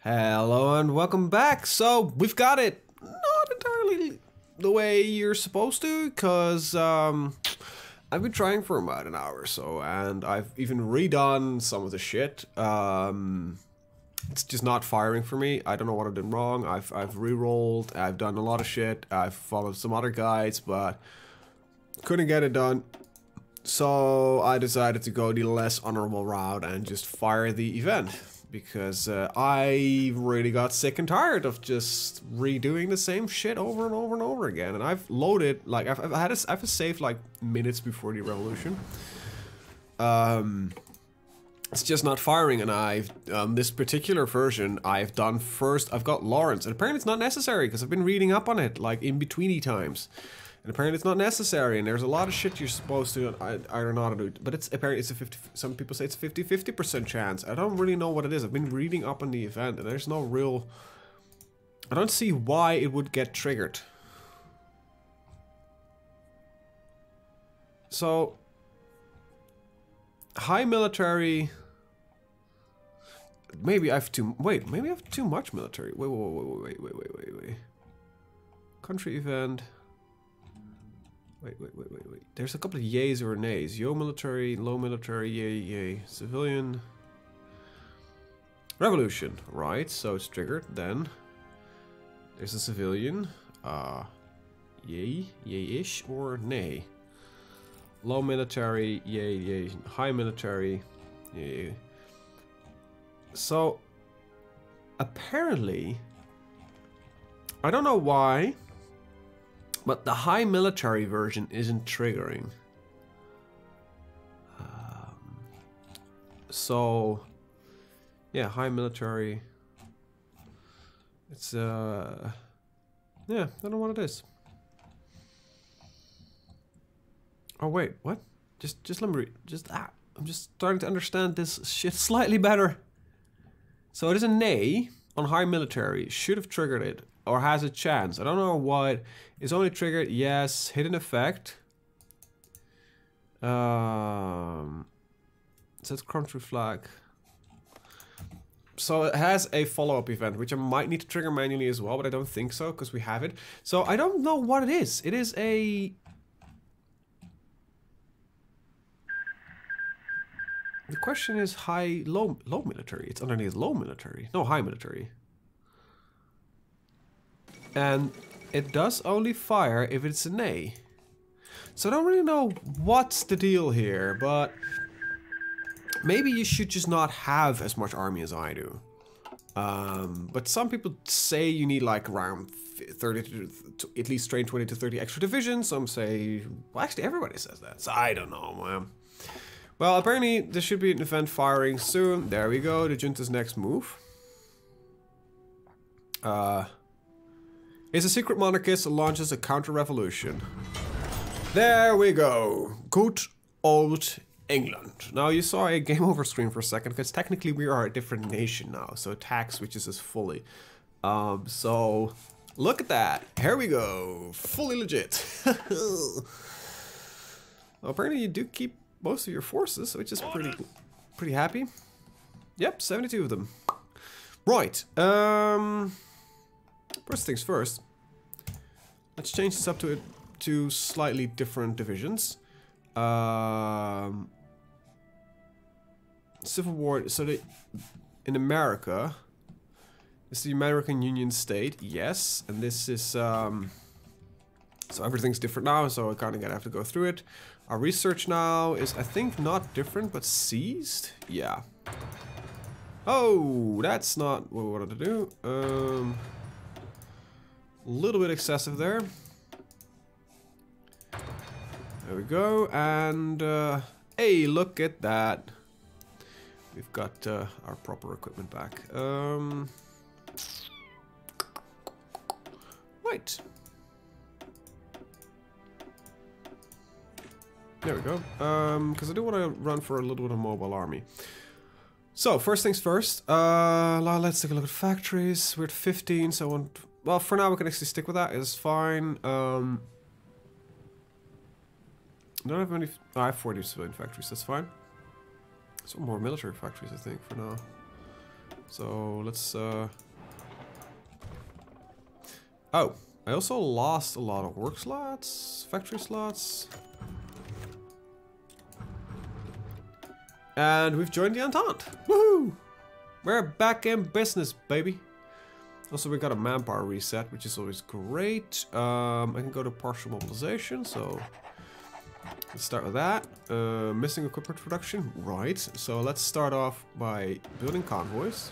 Hello and welcome back. So we've got it not entirely the way you're supposed to, because I've been trying for about an hour or so, and I've even redone some of the shit. It's just not firing for me. I don't know what I've done wrong. I've re-rolled. I've done a lot of shit. I've followed some other guides, but couldn't get it done. So I decided to go the less honorable route and just fire the event. Because I really got sick and tired of just redoing the same shit over and over and over again. And I've loaded, like, I've had a save like minutes before the revolution. It's just not firing, and I've this particular version I've done first. I've got Lawrence, and apparently it's not necessary because I've been reading up on it like in betweeny times. And apparently it's not necessary, and there's a lot of shit you're supposed to, I don't know how to do it, but it's apparently it's a 50, some people say it's a 50% chance. I don't really know what it is. I've been reading up on the event, and there's no real, I don't see why it would get triggered. So, high military, maybe I have too, wait, maybe I have too much military. Wait. Country event. Wait. There's a couple of yays or nays. Yo military, low military, yay. Civilian. Revolution. Right, so it's triggered. Then there's a civilian. Yay-ish or nay. Low military, yay. High military, yay. So apparently, I don't know why, but the high military version isn't triggering. So, yeah, high military. It's, yeah, I don't know what it is. Oh, wait, what? Just let me read. I'm just starting to understand this shit slightly better. So it is a nay on high military. Should have triggered it. Or has a chance. I don't know what. It's only triggered, yes. Hidden effect. It says country flag. So it has a follow-up event, which I might need to trigger manually as well, but I don't think so, because we have it. So I don't know what it is. It is a... The question is low military. It's underneath low military. No, high military. And it does only fire if it's a nay. So I don't really know what's the deal here, but maybe you should just not have as much army as I do. But some people say you need like around 30 to at least train 20 to 30 extra divisions. Some say, well, actually everybody says that. So I don't know, man. Well, apparently there should be an event firing soon. There we go, the junta's next move. Is a secret monarchist launches a counter-revolution. There we go. Good old England. Now you saw a game over screen for a second, because technically we are a different nation now, so attack switches us fully. So look at that. Here we go. Fully legit. Well, apparently you do keep most of your forces, which is pretty happy. Yep, 72 of them. Right. First things first, let's change this up to slightly different divisions. Civil War, so in America, this is the American Union State, yes, and this is, so everything's different now, so I kind of gonna have to go through it. Our research now is, I think, not different, but seized, yeah. Oh, that's not what we wanted to do. A little bit excessive there. There we go, and hey, look at that. We've got our proper equipment back. Right. There we go. Because I do want to run for a little bit of mobile army. So, first things first. Let's take a look at factories. We're at 15, so I want... Well, for now we can actually stick with that. It's fine. Don't have any... I have 40 civilian factories, that's fine. Some more military factories, I think, for now. So let's oh, I also lost a lot of work slots, factory slots. And we've joined the Entente. Woohoo! We're back in business, baby. Also, we got a manpower reset, which is always great. I can go to partial mobilization, so let's start with that. Missing equipment production, right. So let's start off by building convoys.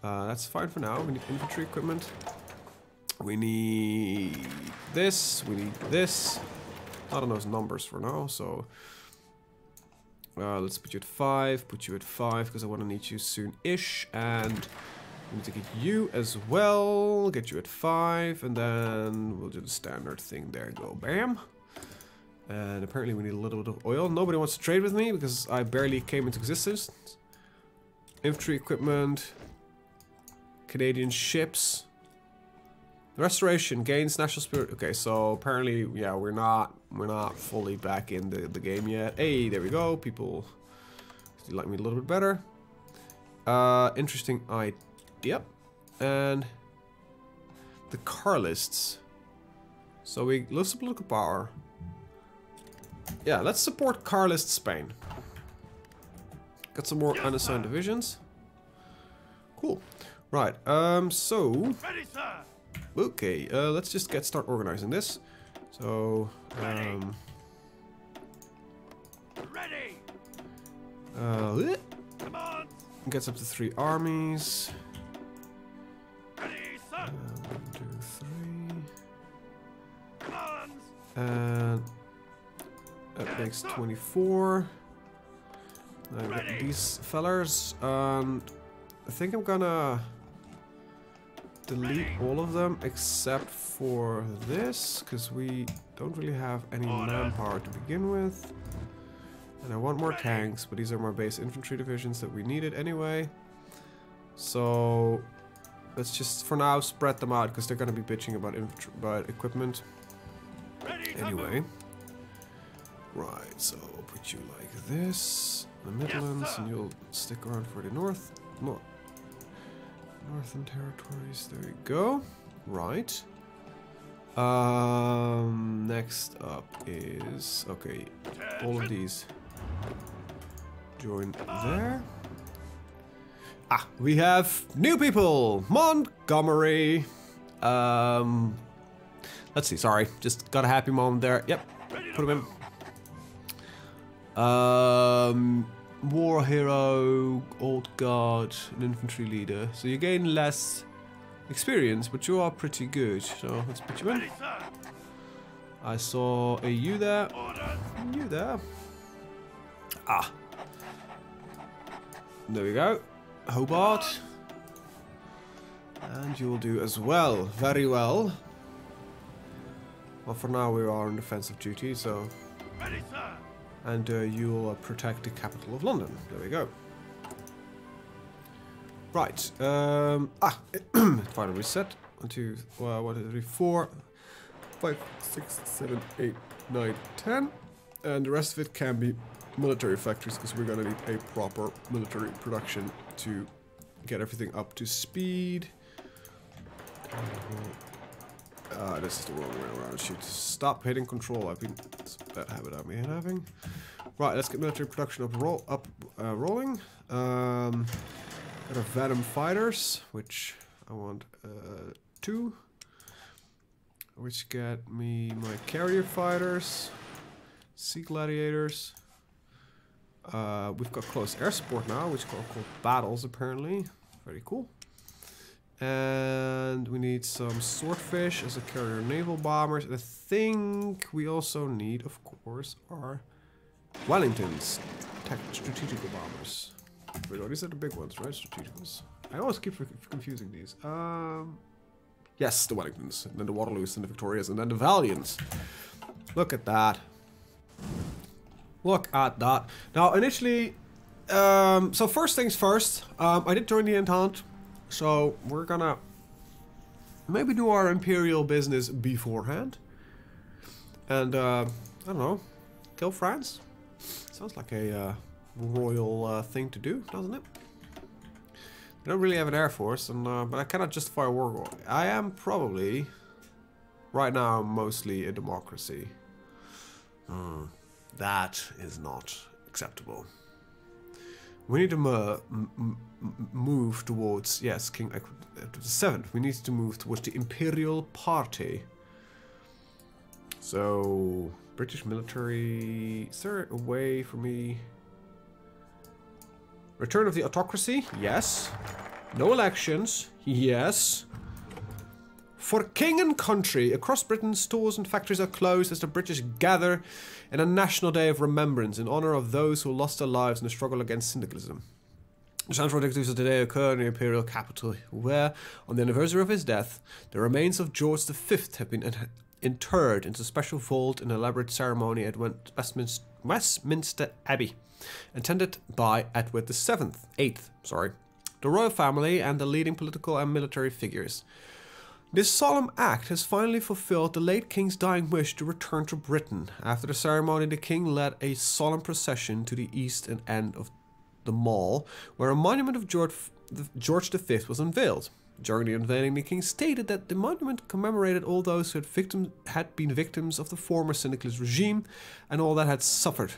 That's fine for now. We need infantry equipment. We need this, we need this. Not on those numbers for now, so let's put you at 5, because I want to need you soon-ish, and we need to get you as well, get you at 5, and then we'll do the standard thing there, go bam. And apparently we need a little bit of oil. Nobody wants to trade with me, because I barely came into existence. Infantry equipment, Canadian ships. Restoration gains national spirit. Okay, so apparently, yeah, we're not fully back in the game yet. Hey, there we go. People like me a little bit better. Interesting idea. And the car lists. So we lose the political power. Yeah, let's support car list Spain. Got some more unassigned divisions. Cool. Right. So. Ready, sir. Okay, let's just start organizing this. So, Ready. Come on. Gets up to 3 armies. Ready, sir. 1, 2, 3. Come on. And that makes 24. I got these fellers, and I think I'm gonna delete all of them except for this, because we don't really have any manpower to begin with. And I want more tanks, but these are my base infantry divisions that we needed anyway. So let's just for now spread them out, because they're gonna be bitching about equipment anyway. Right, so I'll put you like this, the Midlands, and you'll stick around for the Northern territories. There we go. Right. Next up is okay. All of these join there. Ah, we have new people. Montgomery. Let's see. Sorry, just got a happy moment there. Yep. Put him in. War hero, old guard, an infantry leader. So you gain less experience, but you are pretty good. So let's put you in. I saw a you there. You there. Ah. There we go. Hobart. And you'll do as well. Very well. Well, for now we are on defensive duty, so. Ready, sir. And you'll protect the capital of London. There we go. Right. Final reset. 1, 2, 3, 4, 5, 6, 7, 8, 9, 10. And the rest of it can be military factories, because we're going to need a proper military production to get everything up to speed. This is the wrong way around. Shoot. Stop hitting control. It's a bad habit I've been having. Right, let's get military production rolling. Got a Venom fighters, which I want 2. Which get me my carrier fighters, sea gladiators. We've got close air support now, which are called battles apparently. Very cool. And we need some swordfish as a carrier naval bombers. And I think we also need, of course, our Wellingtons, strategical bombers. Wait, oh, these are the big ones, right? Strategicals. I always keep confusing these. Yes, the Wellingtons, and then the Waterloos, and the Victorias, and then the Valiants. Look at that. Look at that. Now, initially, so first things first, I did join the Entente. So we're gonna maybe do our imperial business beforehand, and I don't know, kill France. Sounds like a royal thing to do, doesn't it? I don't really have an air force, and but I cannot justify a war. I am probably, right now, mostly a democracy. That is not acceptable. We need to move towards, yes, King the 7th. We need to move towards the Imperial Party. So, British military, is there a way for me? Return of the autocracy? Yes. No elections? Yes. For king and country, across Britain, stores and factories are closed as the British gather in a national day of remembrance in honour of those who lost their lives in the struggle against syndicalism. The central activities of today occur in the imperial capital, where, on the anniversary of his death, the remains of George V have been interred into a special vault in an elaborate ceremony at Westminster Abbey, attended by Edward VIII, the royal family and the leading political and military figures. This solemn act has finally fulfilled the late king's dying wish to return to Britain. After the ceremony, the king led a solemn procession to the east end of the Mall, where a monument of George V was unveiled. During the unveiling, the king stated that the monument commemorated all those who had been victims of the former syndicalist regime and all that had suffered,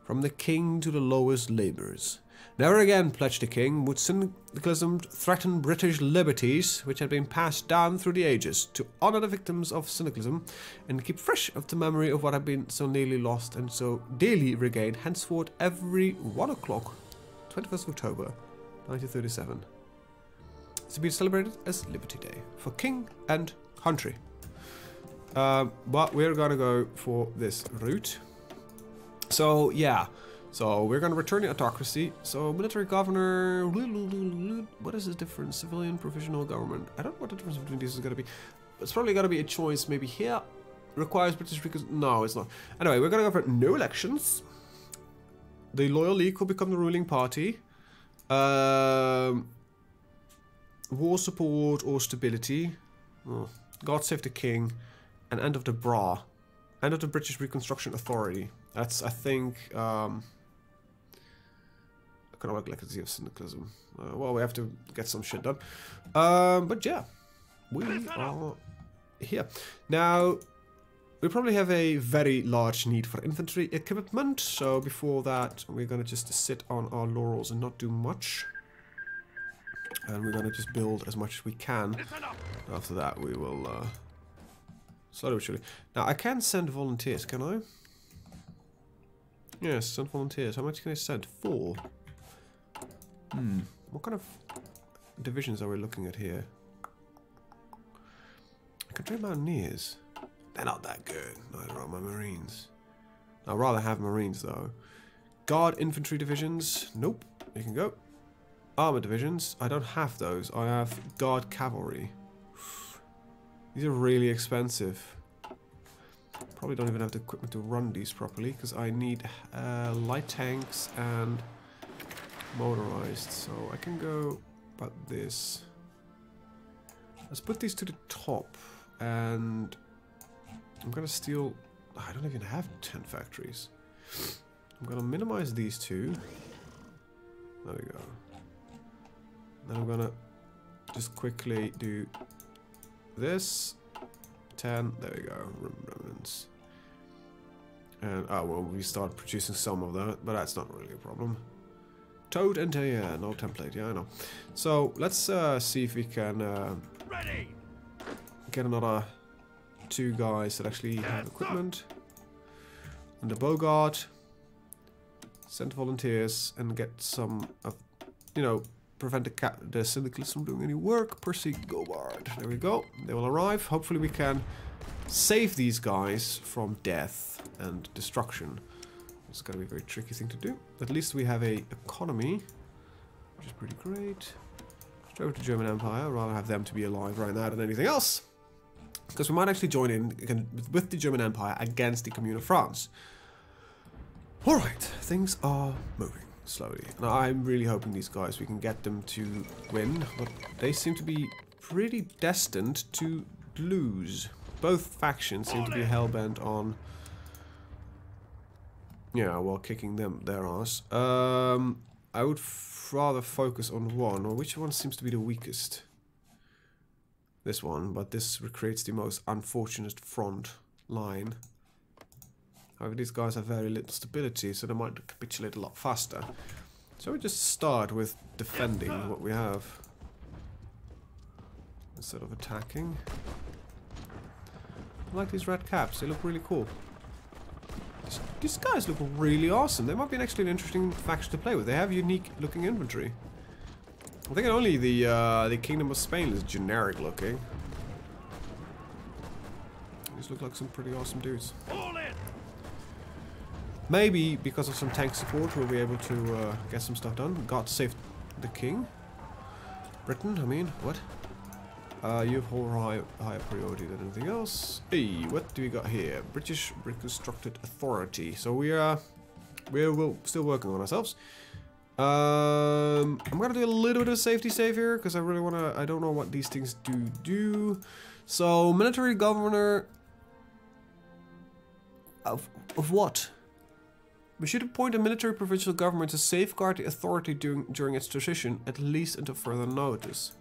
from the king to the lowest labourers. Never again, pledged the king, would syndicalism threaten British liberties, which had been passed down through the ages, to honour the victims of syndicalism and keep fresh of the memory of what had been so nearly lost and so dearly regained, henceforth every 1 o'clock, 21st of October, 1937. To be celebrated as Liberty Day for king and country. But we're gonna go for this route. So yeah, so we're gonna return the autocracy. So military governor, what is the difference? Civilian, provisional government. I don't know what the difference between these is gonna be. It's probably gonna be a choice. Maybe here requires British because no, it's not. Anyway, we're gonna go for no elections. The Loyal League will become the ruling party. War support or stability. Oh, God save the king. And end of the BRA. End of the British Reconstruction Authority. That's, I think, economic legacy of syndicalism. Well, we have to get some shit done. But yeah, we are here. Now, we probably have a very large need for infantry equipment. So before that, we're going to just sit on our laurels and not do much. And we're going to just build as much as we can. After that, we will slowly but surely. Now, I can send volunteers, can I? Yes, send volunteers. How much can I send? 4. What kind of divisions are we looking at here? I can train mountaineers. They're not that good. Neither are my marines. I'd rather have marines, though. Guard infantry divisions. Nope. You can go. Armor divisions, I don't have those. I have guard cavalry. These are really expensive. Probably don't even have the equipment to run these properly because I need light tanks and motorized. So I can go about this. Let's put these to the top and I'm gonna steal. I don't even have 10 factories. I'm gonna minimize these two. There we go. Then I'm gonna just quickly do this. 10, there we go, remnants. And, oh, well, we start producing some of that, but that's not really a problem. Toad and yeah, no template, yeah, I know. So, let's see if we can get another 2 guys that actually have equipment. And the Bogart. Send volunteers and get some of, you know, prevent the syndicalists from doing any work. Percy Gobard. There we go. They will arrive. Hopefully we can save these guys from death and destruction. It's going to be a very tricky thing to do. At least we have a economy, which is pretty great. Straight over to German Empire. I'd rather have them to be alive right now than anything else. Because we might actually join in with the German Empire against the Commune of France. Alright, things are moving slowly. Now, I'm really hoping these guys, we can get them to win, but they seem to be pretty destined to lose. Both factions seem to be hell-bent on, yeah, well, kicking their ass. I would rather focus on one, or which one seems to be the weakest? This one, but this recreates the most unfortunate front line. However, these guys have very little stability, so they might capitulate a lot faster. So we just start with defending what we have instead of attacking. I like these red caps, they look really cool. These guys look really awesome. They might be actually an interesting faction to play with. They have unique looking infantry. I think only the Kingdom of Spain is generic looking. These look like some pretty awesome dudes. Maybe because of some tank support we'll be able to get some stuff done. God save the king. Britain, I mean, what? You have whole higher priority than anything else. Hey, what do we got here? British Reconstructed Authority. So we're still working on ourselves. I'm gonna do a little bit of safety save here because I really wanna. I don't know what these things do. So military governor of what? We should appoint a military provincial government to safeguard the authority during its transition, at least until further notice.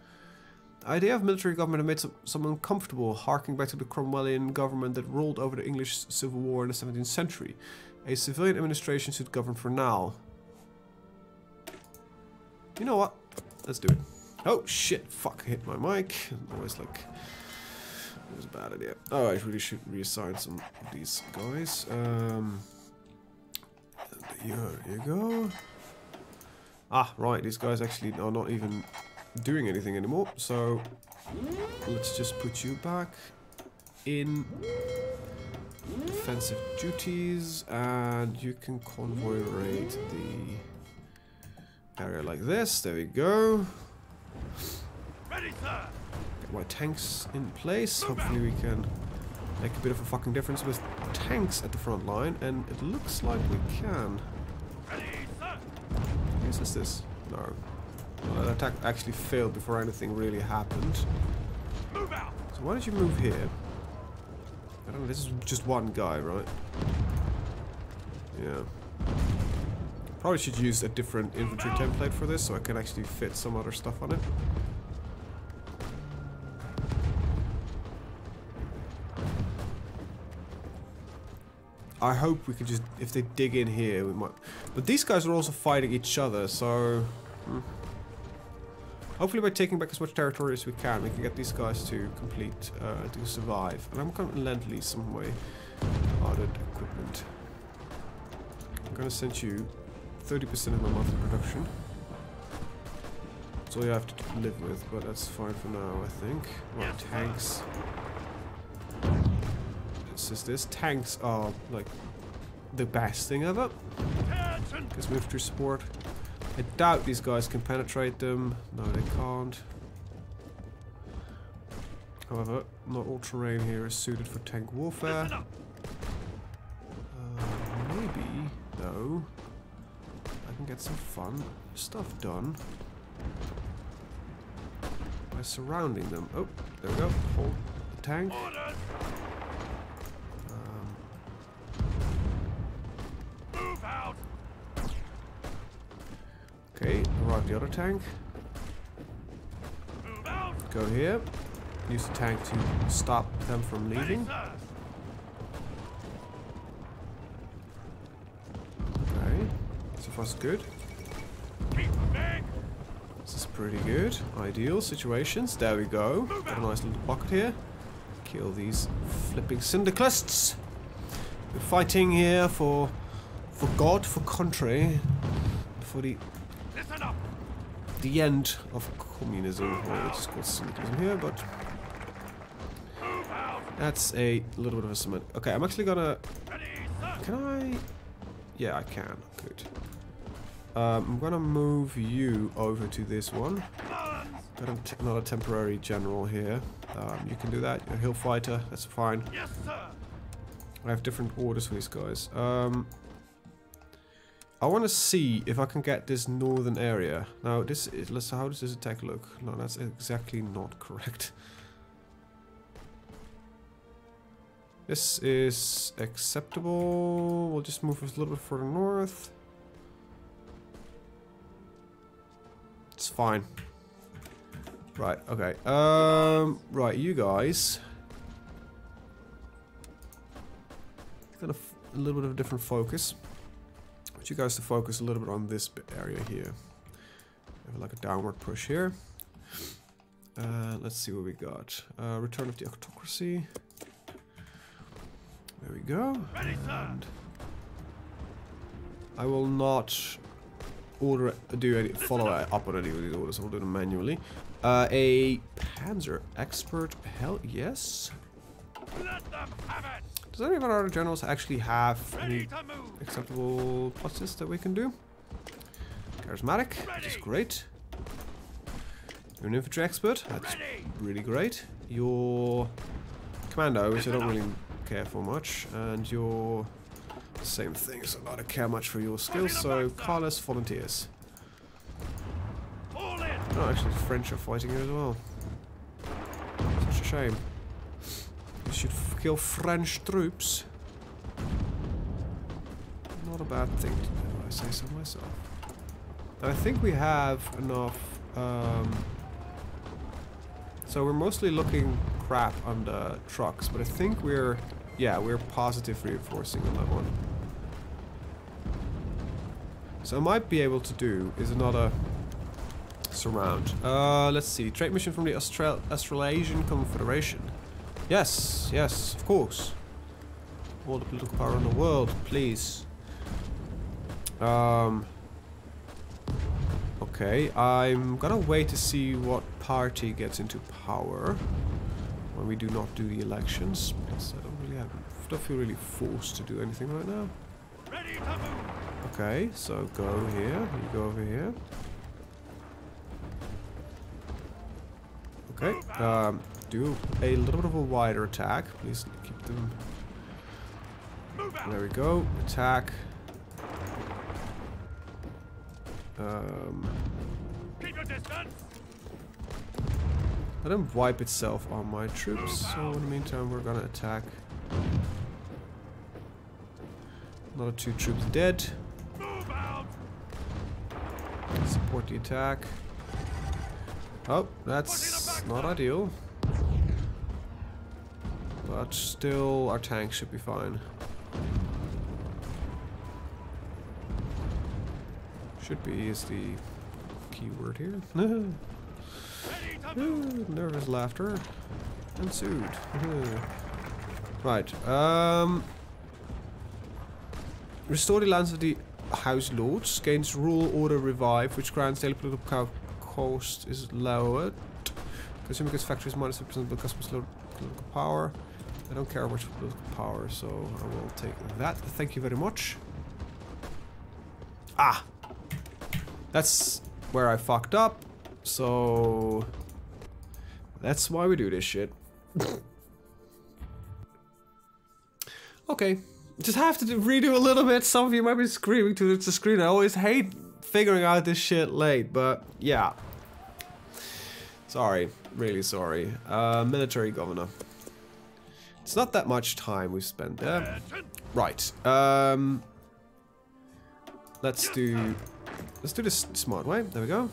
The idea of military government made some uncomfortable, harking back to the Cromwellian government that ruled over the English Civil War in the 17th century. A civilian administration should govern for now. You know what? Let's do it. Oh shit! Fuck! Hit my mic. Always like it was a bad idea. Oh, I really should reassign some of these guys. Here you go. Ah, right. These guys actually are not even doing anything anymore. So let's just put you back in defensive duties, and you can convoy raid the area like this. There we go. Ready, sir. Get my tanks in place. Hopefully we can make a bit of a fucking difference with tanks at the front line, and it looks like we can. Ready, sir. What is this? No. Well, that attack actually failed before anything really happened. Move out. So why did you move here? I don't know, this is just one guy, right? Yeah. Probably should use a different infantry template for this so I can actually fit some other stuff on it. I hope we can just, if they dig in here, we might. But these guys are also fighting each other, so hopefully by taking back as much territory as we can get these guys to complete, to survive. And I'm going to lend lease some of my ordered equipment. I'm going to send you 30% of my monthly production. That's all you have to live with, but that's fine for now, I think. Right, tanks. It's just this. Tanks are like the best thing ever. Because military support. I doubt these guys can penetrate them. No, they can't. However, not all terrain here is suited for tank warfare. Maybe, though, I can get some fun stuff done by surrounding them. Oh, there we go. Hold the tank. Move out. Okay, arrive the other tank. Move out. Go here. Use the tank to stop them from leaving. Ready, sir. Okay, so far so good. Keep moving. This is pretty good. Ideal situations. There we go. Got a nice little pocket here. Kill these flipping syndicalists. We're fighting here for God, for country, for the end of communism, or it's called syndicalism here, but that's a little bit of a cement. Okay, I'm actually gonna. Can I? Yeah, I can. Good. I'm gonna move you over to this one. Got another temporary general here. You can do that. You're a hill fighter. That's fine. Yes, sir. I have different orders for these guys. I want to see if I can get this northern area. Now, this is. Let's. How does this attack look? No, that's exactly not correct. This is acceptable. We'll just move a little bit further north. It's fine. Right, okay. Right, you guys. Got a little bit of a different focus. I want you guys to focus a little bit on this area here. Have like a downward push here. Let's see what we got. Return of the Autocracy. There we go. Ready, sir. And I will not follow up on any of these orders. I'll do them manually. A Panzer expert. Hell yes. Let them have it. Does any of our other generals actually have Ready any to move. acceptable pluses that we can do? Charismatic, which is great. You're an infantry expert. That's really great. Your commando, which I don't really care for much, and your same thing. So I don't care much for your skills. So Carlos volunteers. Fall in. Oh, actually, the French are fighting here as well. Such a shame. You should kill French troops. Not a bad thing to do, I say so myself. I think we have enough. So we're mostly looking crap on the trucks, but I think we're positive reinforcing on that one. So I might be able to do is another surround. Let's see. Trade mission from the Australasian Confederation. Yes, yes, of course. All the political power in the world, please. Okay, I'm gonna wait to see what party gets into power when we do not do the elections, because I don't feel really forced to do anything right now. Ready to move. Okay, so go here, you go over here. Okay, do a little bit of a wider attack. Please keep them. Move out. There we go. Attack. Keep your distance. Let him wipe itself on my troops. So in the meantime, we're gonna attack. Another 2 troops dead. Move out. Support the attack. Oh, that's not ideal. But still, our tanks should be fine. Should be is the key word here. Ready to move. Nervous laughter ensued. Right. Restore the lands of the House Lords. Gains rule order revive, which grants daily political cost is lowered. Consuming goods factories minus 50% of the customer's political power. I don't care much political power, so I will take that. Thank you very much. Ah! That's where I fucked up. So that's why we do this shit. Okay. Just have to redo a little bit. Some of you might be screaming to the screen. I always hate figuring out this shit late, but yeah. Sorry. Really sorry. Military governor. It's not that much time we've spent there. Right. Let's do this smart way. There we go.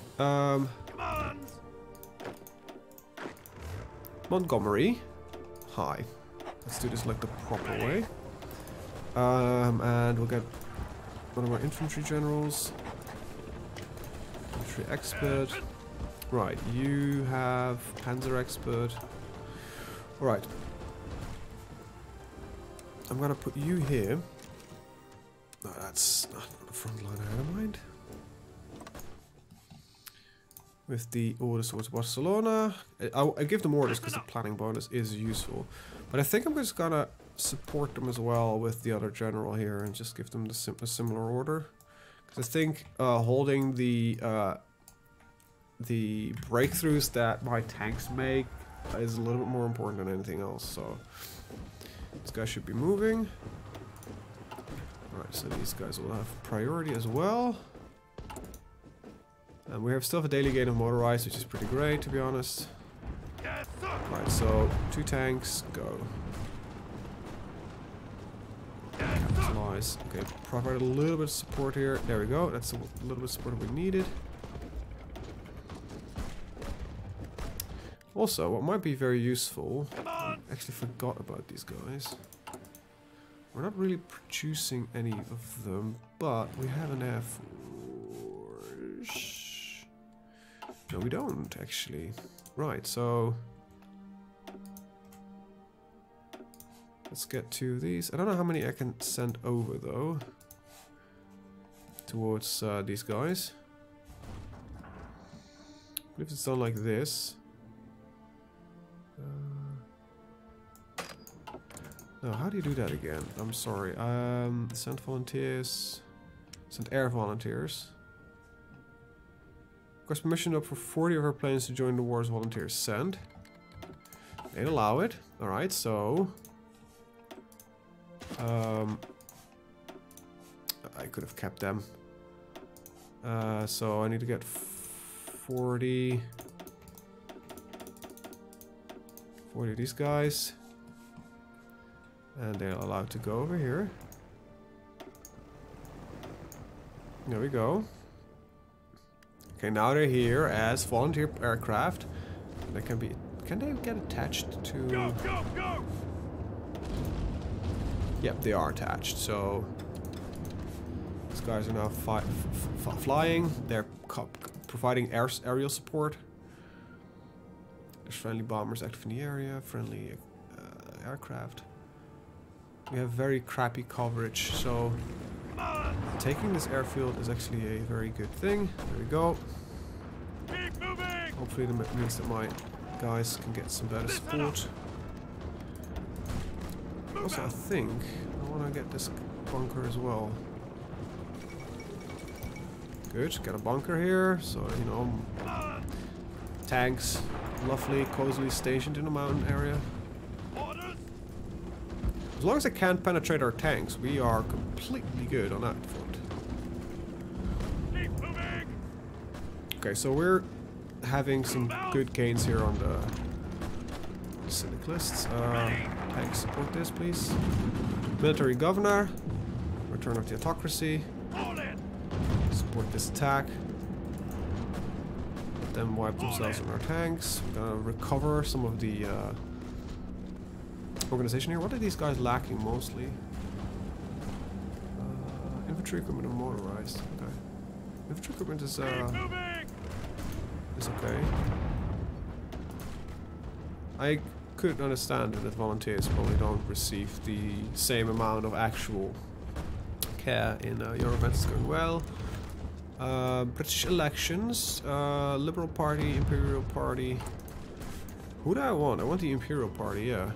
Montgomery. Hi. Let's do this like the proper way. And we'll get one of our infantry generals. Infantry expert. Right, you have Panzer expert. Alright. I'm gonna put you here. No, that's not the front line I had in mind. With the orders towards Barcelona. I give them orders because the planning bonus is useful. But I think I'm just gonna support them as well with the other general here and just give them a similar order. Because I think holding the breakthroughs that my tanks make is a little bit more important than anything else. So this guy should be moving. Alright, so these guys will have priority as well. And we have still have a daily gain of motorized, which is pretty great, to be honest. Yes, sir. Right, so 2 tanks, go. Capitalize. Okay, provide a little bit of support here. There we go. That's a little bit of support we needed. Also, what might be very useful, Come I on! actually forgot about these guys. We're not really producing any of them, but we have an Air Force. No, we don't, actually. Right, so... let's get to these. I don't know how many I can send over, though. Towards these guys. But if it's done like this... no, how do you do that again? I'm sorry. Send volunteers. Send air volunteers. Request permission up for 40 of our planes to join the war as volunteers. Send. They'd allow it. Alright, so... I could have kept them. So I need to get 40 of these guys. And they're allowed to go over here. There we go. Okay, now they're here as volunteer aircraft. They can be... can they get attached to... Go, go, go! Yep, they are attached, so... these guys are now flying. They're providing aerial support. There's friendly bombers active in the area. Friendly aircraft. We have very crappy coverage, so... taking this airfield is actually a very good thing. There we go. Keep moving! Hopefully that means that my guys can get some better support. Also, I think I want to get this bunker as well. Good, got a bunker here, so you know, tanks, lovely, cozily stationed in the mountain area. Orders! As long as they can't penetrate our tanks, we are completely good on that front. Keep moving! Okay, so we're having some good gains here on the syndicalists. Tanks, support this, please. Military governor, return of the autocracy. Hold it! Support this attack. Let them wipe themselves on our tanks. We're gonna recover some of the organization here. What are these guys lacking mostly? Infantry equipment and motorized. Okay. Infantry equipment is Moving! okay. I could understand that volunteers probably don't receive the same amount of actual care in your events going well. British elections, Liberal Party, Imperial Party. Who do I want? I want the Imperial Party, yeah.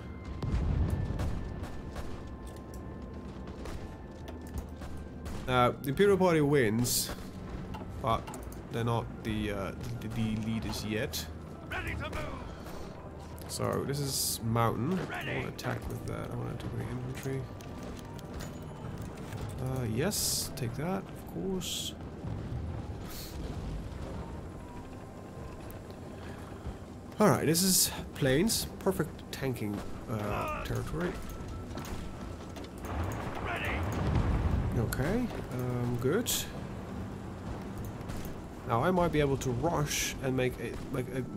The Imperial Party wins, but they're not the leaders yet. Ready to move! So this is mountain. I want to attack with that. I want to take the infantry. Yes, take that, of course. Alright, this is plains. Perfect tanking territory. Ready! Okay, good. Now I might be able to rush and make a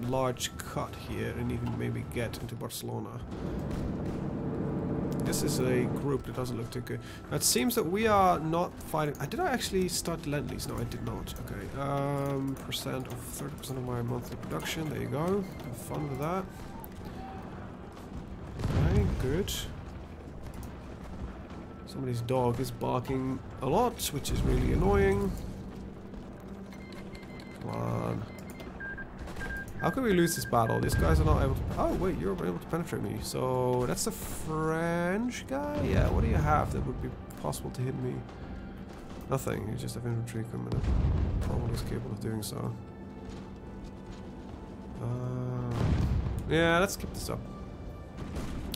large cut here and even maybe get into Barcelona. This is a group that doesn't look too good. Now it seems that we are not fighting. Did I actually start the Lend-Lease? No, I did not. Okay. 30% of my monthly production. There you go. Have fun with that. Okay, good. Somebody's dog is barking a lot, which is really annoying. Come on. How can we lose this battle? These guys are not able to... oh, wait, you're able to penetrate me. So, that's the French guy? Yeah, what do you have that would be possible to hit me? Nothing. You just have infantry equipment and probably is capable of doing so. Yeah, let's keep this up.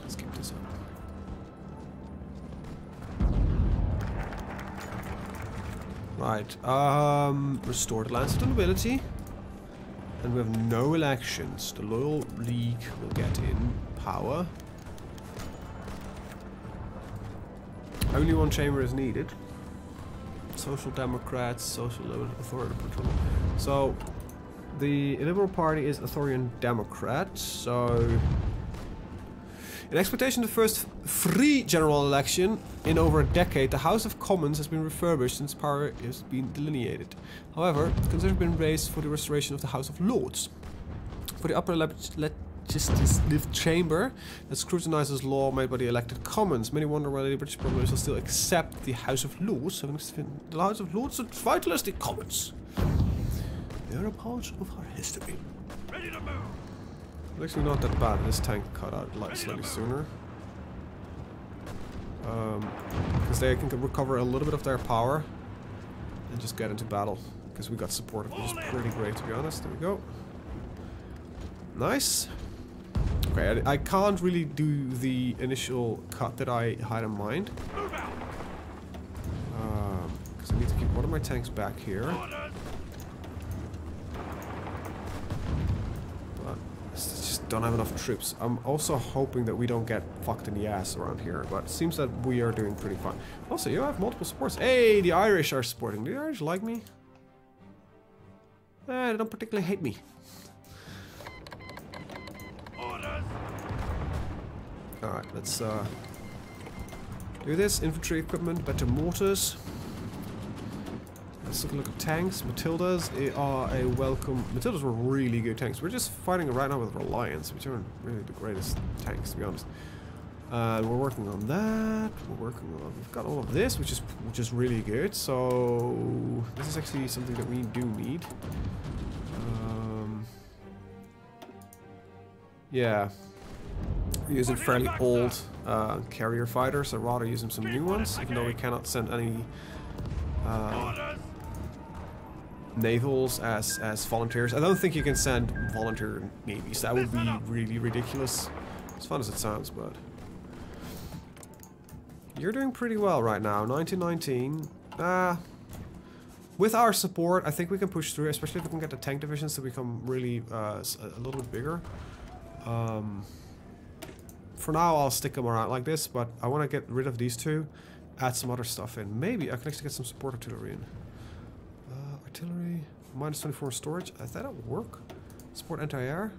Let's keep this up. Right. Restore the lands of the nobility. And we have no elections. The Loyal League will get in power. Only one chamber is needed. Social Democrats, Social Authority Patrol. So, the Liberal Party is Authoritarian Democrat, so... In expectation of the first free general election in over a decade, the House of Commons has been refurbished since power has been delineated. However, concerns have been raised for the restoration of the House of Lords. For the upper legislative chamber that scrutinizes law made by the elected Commons, many wonder whether the British populace will still accept the House of Lords. The House of Lords are vital as the Commons. They are a part of our history. Ready to move. It's actually not that bad. This tank cut out slightly sooner. Because they can recover a little bit of their power and just get into battle. Because we got support, which is pretty great, to be honest. There we go. Nice. Okay, I can't really do the initial cut that I had in mind. Because I need to keep one of my tanks back here. But I just don't have enough troops. I'm also hoping that we don't get fucked in the ass around here, but it seems that we are doing pretty fine. Also, you have multiple supports. Hey, the Irish are supporting. Do the Irish like me? They don't particularly hate me. Alright, let's do this. Infantry equipment, better mortars. Let's take a look at tanks. Matildas are a welcome. Matildas were really good tanks. We're just fighting right now with Reliance, which aren't really the greatest tanks, to be honest. We're working on that. We've got all of this, which is really good. So this is actually something that we do need. Yeah. We're using fairly old carrier fighters, so I'd rather using some new ones, even though we cannot send any navals as volunteers. I don't think you can send volunteer navies. That would be really ridiculous. As fun as it sounds, but you're doing pretty well right now. 1919. With our support, I think we can push through, especially if we can get the tank divisions to become really a little bit bigger. For now, I'll stick them around like this, but I want to get rid of these two, add some other stuff in. Maybe I can actually get some support artillery in. Artillery, minus 24 storage. I thought that would work. Support anti-air.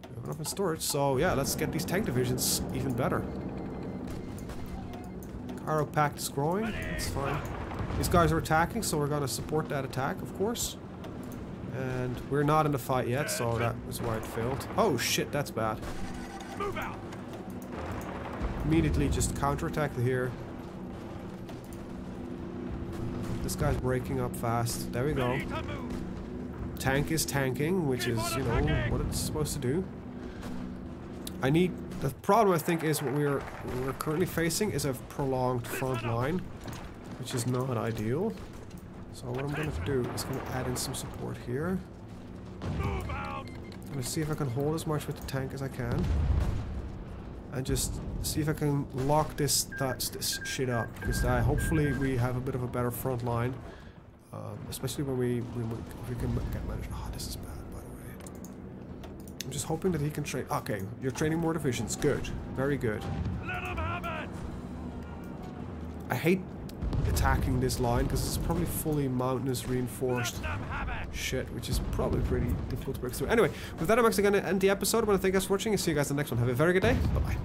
We have enough in storage, so yeah, let's get these tank divisions even better. Cairo Pact is growing. That's fine. These guys are attacking, so we're going to support that attack, of course. And we're not in the fight yet, so that is why it failed. Oh shit, that's bad. Move out. Immediately just counterattack here. This guy's breaking up fast. There we go. Tank is tanking, which is, you know, what it's supposed to do. The problem, I think, is what we're currently facing is a prolonged front line, which is not ideal. So what I'm going to do is going to add in some support here. I'm going to see if I can hold as much with the tank as I can. And just see if I can lock this shit up. Because hopefully we have a bit of a better front line. Especially when we can get managed. Oh, this is bad, by the way. I'm just hoping that he can train. Okay, you're training more divisions. Good. Very good. Let him have it. I hate attacking this line because it's probably fully mountainous reinforced shit, which is probably pretty difficult to break through. Anyway, with that, I'm actually going to end the episode. I want to thank you guys for watching and see you guys in the next one. Have a very good day. Bye bye.